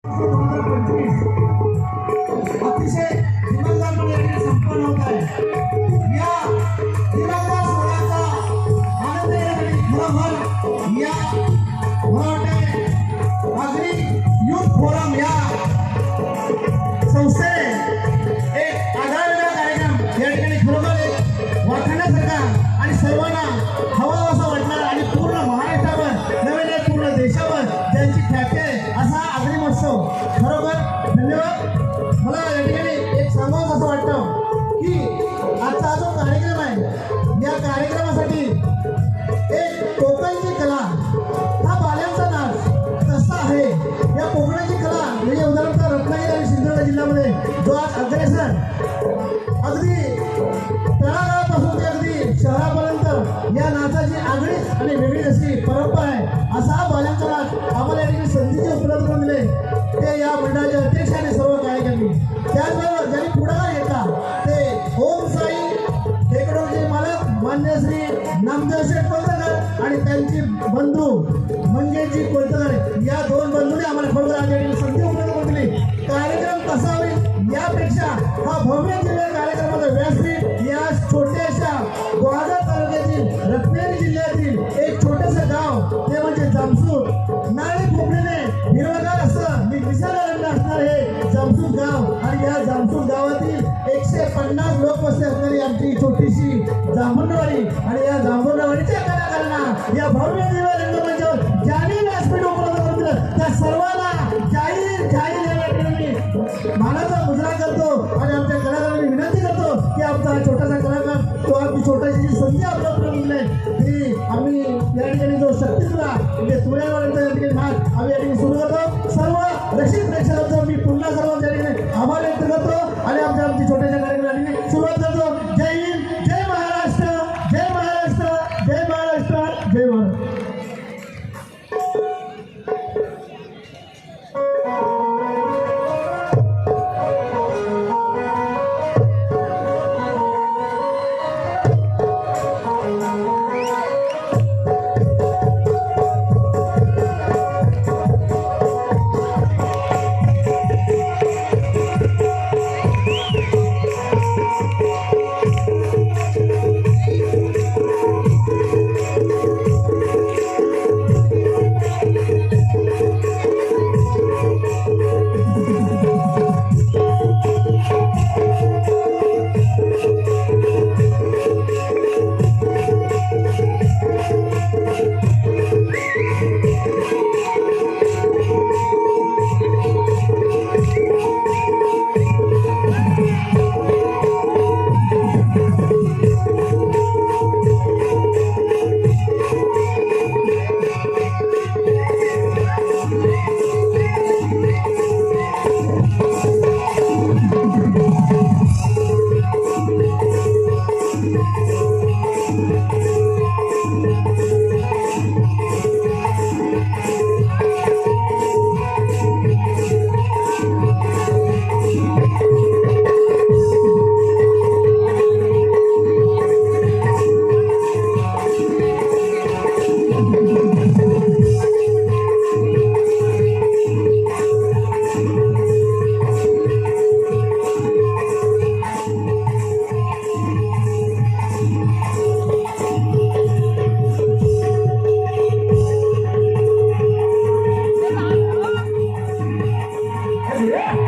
अतिशय दिवसभर संपन्न होत आहे। या दिवसभर सोहळ्याचा आनंद घेण्यासाठी खरोखर या मराठे आगरी युथ फोरम या संस्थेने एक आगळा कार्यक्रम या ठिकाणी खरोखर वाखाणण्यासारखा आणि सर्वांना हवा असं वाटणार आणि पूर्ण महाराष्ट्रावर नव्हे पूर्ण देशावर त्यांची ख्याती आहे असा आगरी महोत्सव। खरोखर धन्यवाद। मला या ठिकाणी एक सांगावं असं वाटतं की आजचा जो कार्यक्रम आहे या कार्यक्रमासाठी एक कोकणची कला हा बाल्यांचा नाच कसा आहे या कोकणाची कला म्हणजे उदाहरणार्थ रत्नागिरी आणि सिंधुदुर्ग जिल्ह्यामध्ये जो आज अग्रेसर अगदी तळागाळापासून ते अगदी शहरापर्यंत या नाचाची आगळीच आणि वेगळी अशी परंपरा आहे असा हा बाल्यांचा नाच आम्हाला या ठिकाणी संधीचे उपलब्ध करून दिले ते या मंडळाचे अध्यक्ष आणि सर्व कार्यकर्ते। त्याचबरोबर ज्यांनी पुढाकार घेतला ते ओम साई टेकडोचे मालक मान्य श्री नामदेव शेठ कोलतकर आणि त्यांचे बंधू मंगेशजी कोलतकर या दोन बंधूंनी आम्हाला खरोखर आज संधी उपलब्ध करून दिली। कार्यक्रम कसा होईल यापेक्षा हा भव्य दिव्य कार्यक्रमाचा व्यासपीठ या छोट्याशा गुहागर तालुक्यातील रत्नागिरी जिल्ह्यातील एक छोटंसं गाव ते म्हणजे जामसूर नाळे खोपडीने हिरवगार असं निसर्गरम्य असणार हे जामसूर गाव आणि या जामसूर गावातील 150 लोकवस्ती असणारी आमची छोटीशी जांभूळवाडी आणि या जांभूळवाडीच्या कलाकारांना या भव्य दिव्य रंगमंचावर ज्यांनी व्यासपीठ उपलब्ध करून दिलं त्या सर्वांना जाहीर जाहीर या ठिकाणी मानाचा मुजरा करतो आणि आमच्या कलाकारांनी विनंती करतो की आमचा हा छोटासा कलाकार तो आमची छोटाशी जी संधी आपल्याला करून दिली ती आम्ही या ठिकाणी जो शक्ती तुला म्हणजे तुळ्यावाल्यांचा या ठिकाणी नाच आम्ही या ठिकाणी सुरू करतो। सर्व रसिक प्रेक्षकांचा मी पुन्हा सर्व त्या ठिकाणी आभार व्यक्त करतो आणि आमची छोट्याशा कार्यक्रमाला सुरुवात करतो। जय हिंद, जय महाराष्ट्र, जय महाराष्ट्र, जय महाराष्ट्र, जय महाराष्ट्र। Yeah.